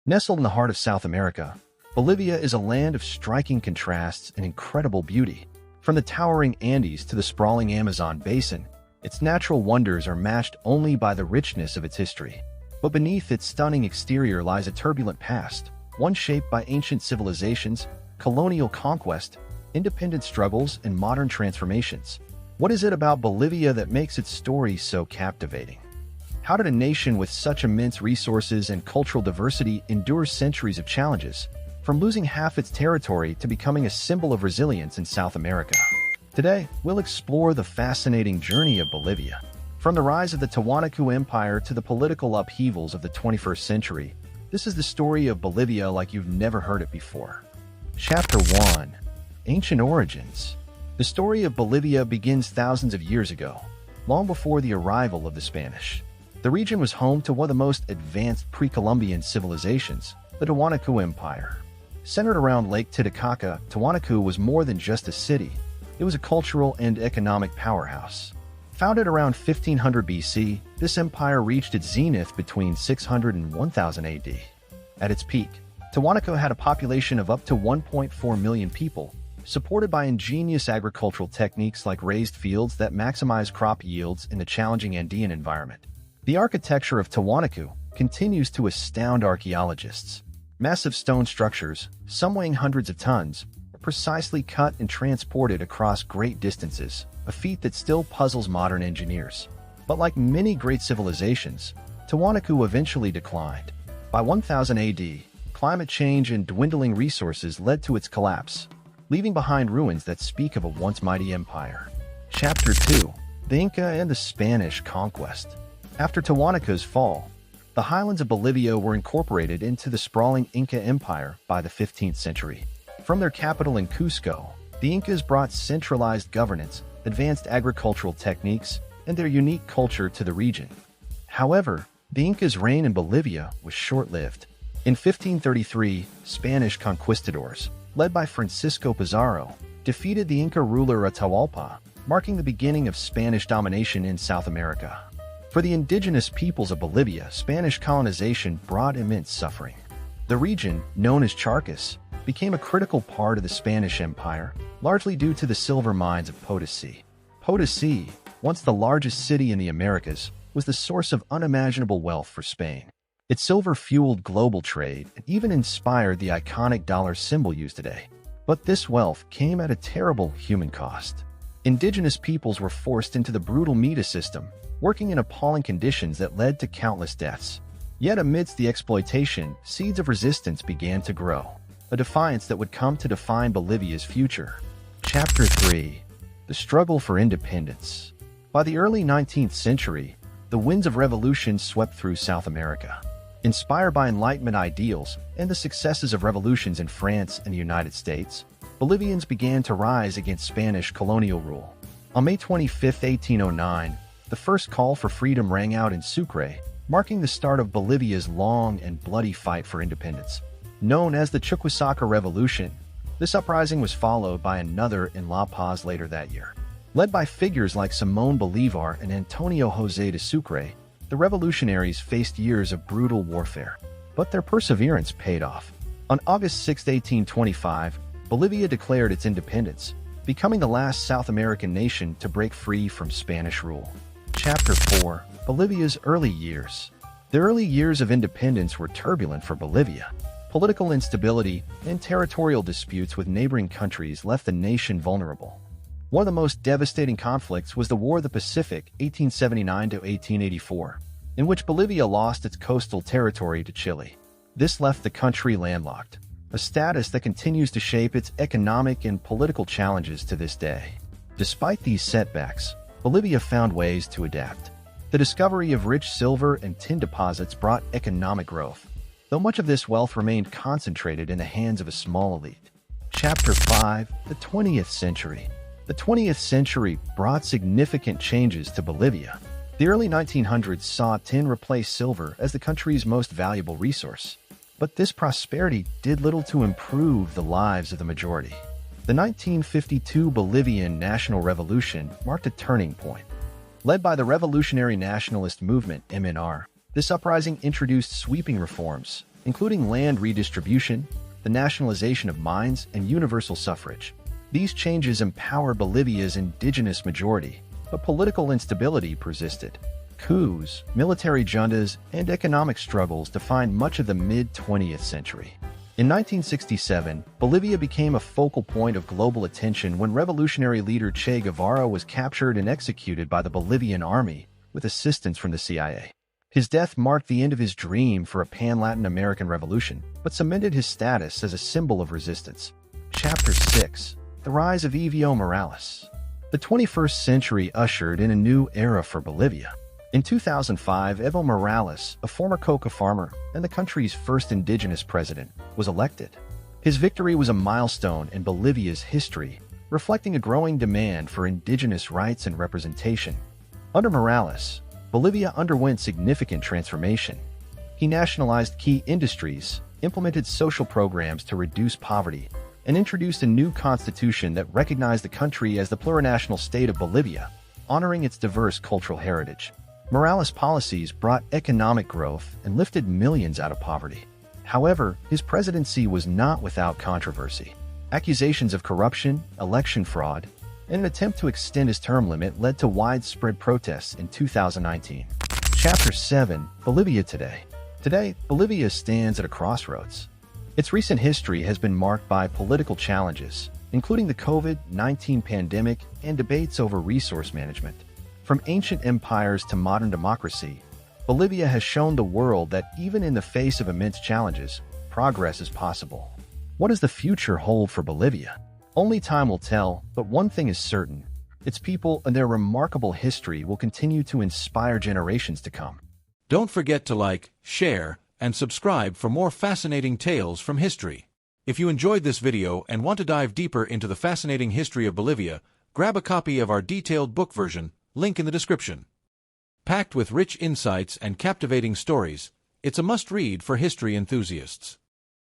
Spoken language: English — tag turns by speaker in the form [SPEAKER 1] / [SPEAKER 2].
[SPEAKER 1] Nestled in the heart of South America, Bolivia is a land of striking contrasts and incredible beauty. From the towering Andes to the sprawling Amazon basin, its natural wonders are matched only by the richness of its history. But beneath its stunning exterior lies a turbulent past, one shaped by ancient civilizations, colonial conquest, independent struggles, and modern transformations. What is it about Bolivia that makes its story so captivating? How did a nation with such immense resources and cultural diversity endure centuries of challenges, from losing half its territory to becoming a symbol of resilience in South America? Today, we'll explore the fascinating journey of Bolivia. From the rise of the Tiwanaku Empire to the political upheavals of the 21st century, this is the story of Bolivia like you've never heard it before. Chapter 1. Ancient Origins. The story of Bolivia begins thousands of years ago, long before the arrival of the Spanish. The region was home to one of the most advanced pre-Columbian civilizations, the Tiwanaku Empire. Centered around Lake Titicaca, Tiwanaku was more than just a city. It was a cultural and economic powerhouse. Founded around 1500 BC, this empire reached its zenith between 600 and 1000 AD. At its peak, Tiwanaku had a population of up to 1.4 million people, supported by ingenious agricultural techniques like raised fields that maximize crop yields in a challenging Andean environment. The architecture of Tiwanaku continues to astound archaeologists. Massive stone structures, some weighing hundreds of tons, are precisely cut and transported across great distances, a feat that still puzzles modern engineers. But like many great civilizations, Tiwanaku eventually declined. By 1000 AD, climate change and dwindling resources led to its collapse, leaving behind ruins that speak of a once mighty empire. Chapter 2. The Inca and the Spanish Conquest. After Tiwanaku's fall, the highlands of Bolivia were incorporated into the sprawling Inca Empire by the 15th century. From their capital in Cusco, the Incas brought centralized governance, advanced agricultural techniques, and their unique culture to the region. However, the Incas' reign in Bolivia was short-lived. In 1533, Spanish conquistadors, led by Francisco Pizarro, defeated the Inca ruler Atahualpa, marking the beginning of Spanish domination in South America. For the indigenous peoples of Bolivia, Spanish colonization brought immense suffering. The region, known as Charcas, became a critical part of the Spanish Empire, largely due to the silver mines of Potosi. Potosi, once the largest city in the Americas, was the source of unimaginable wealth for Spain. Its silver fueled global trade and even inspired the iconic dollar symbol used today. But this wealth came at a terrible human cost. Indigenous peoples were forced into the brutal Mita system, working in appalling conditions that led to countless deaths. Yet amidst the exploitation, seeds of resistance began to grow, a defiance that would come to define Bolivia's future. Chapter 3. The Struggle for Independence. By the early 19th century, the winds of revolution swept through South America. Inspired by Enlightenment ideals and the successes of revolutions in France and the United States, Bolivians began to rise against Spanish colonial rule. On May 25, 1809, the first call for freedom rang out in Sucre, marking the start of Bolivia's long and bloody fight for independence. Known as the Chuquisaca Revolution, this uprising was followed by another in La Paz later that year. Led by figures like Simón Bolívar and Antonio José de Sucre, the revolutionaries faced years of brutal warfare. But their perseverance paid off. On August 6, 1825, Bolivia declared its independence, becoming the last South American nation to break free from Spanish rule. Chapter 4. Bolivia's Early Years. The early years of independence were turbulent for Bolivia. Political instability and territorial disputes with neighboring countries left the nation vulnerable. One of the most devastating conflicts was the War of the Pacific, 1879 to 1884, in which Bolivia lost its coastal territory to Chile. This left the country landlocked, a status that continues to shape its economic and political challenges to this day. Despite these setbacks, Bolivia found ways to adapt. The discovery of rich silver and tin deposits brought economic growth, though much of this wealth remained concentrated in the hands of a small elite. Chapter 5. The 20th Century. The 20th century brought significant changes to Bolivia. The early 1900s saw tin replace silver as the country's most valuable resource. But this prosperity did little to improve the lives of the majority. The 1952 Bolivian National Revolution marked a turning point. Led by the Revolutionary Nationalist Movement (MNR), this uprising introduced sweeping reforms, including land redistribution, the nationalization of mines, and universal suffrage. These changes empowered Bolivia's indigenous majority, but political instability persisted. Coups, military juntas, and economic struggles defined much of the mid-20th century. In 1967, Bolivia became a focal point of global attention when revolutionary leader Che Guevara was captured and executed by the Bolivian army with assistance from the CIA. His death marked the end of his dream for a pan-Latin American revolution, but cemented his status as a symbol of resistance. Chapter 6. The Rise of Evo Morales. The 21st century ushered in a new era for Bolivia. In 2005, Evo Morales, a former coca farmer and the country's first indigenous president, was elected. His victory was a milestone in Bolivia's history, reflecting a growing demand for indigenous rights and representation. Under Morales, Bolivia underwent significant transformation. He nationalized key industries, implemented social programs to reduce poverty, and introduced a new constitution that recognized the country as the plurinational state of Bolivia, honoring its diverse cultural heritage. Morales' policies brought economic growth and lifted millions out of poverty. However, his presidency was not without controversy. Accusations of corruption, election fraud, and an attempt to extend his term limit led to widespread protests in 2019. Chapter 7. Bolivia Today. Today, Bolivia stands at a crossroads. Its recent history has been marked by political challenges, including the COVID-19 pandemic and debates over resource management. From ancient empires to modern democracy, Bolivia has shown the world that even in the face of immense challenges, progress is possible. What does the future hold for Bolivia? Only time will tell, but one thing is certain: its people and their remarkable history will continue to inspire generations to come.
[SPEAKER 2] Don't forget to like, share, and subscribe for more fascinating tales from history. If you enjoyed this video and want to dive deeper into the fascinating history of Bolivia, grab a copy of our detailed book version, link in the description. Packed with rich insights and captivating stories, it's a must-read for history enthusiasts.